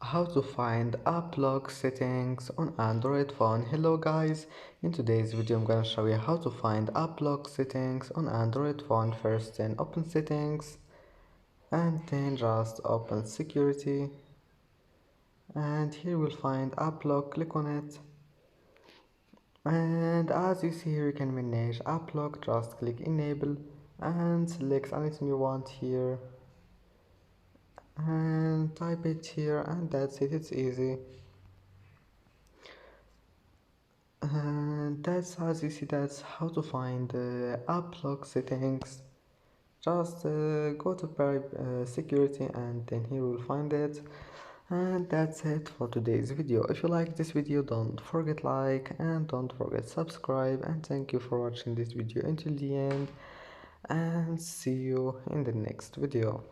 How to find app lock settings on Android phone. Hello guys, in today's video I'm gonna show you how to find app lock settings on Android phone. First then open settings and then just open security, and here we'll find app lock. Click on it, and as you see here you can manage app lock. Just click enable and select anything you want here and type it here, and that's it. It's easy. And that's, as you see, that's how to find the app lock settings. Just go to security and then here you'll find it. And that's it for today's video. If you like this video, don't forget like and don't forget subscribe, and thank you for watching this video until the end, and see you in the next video.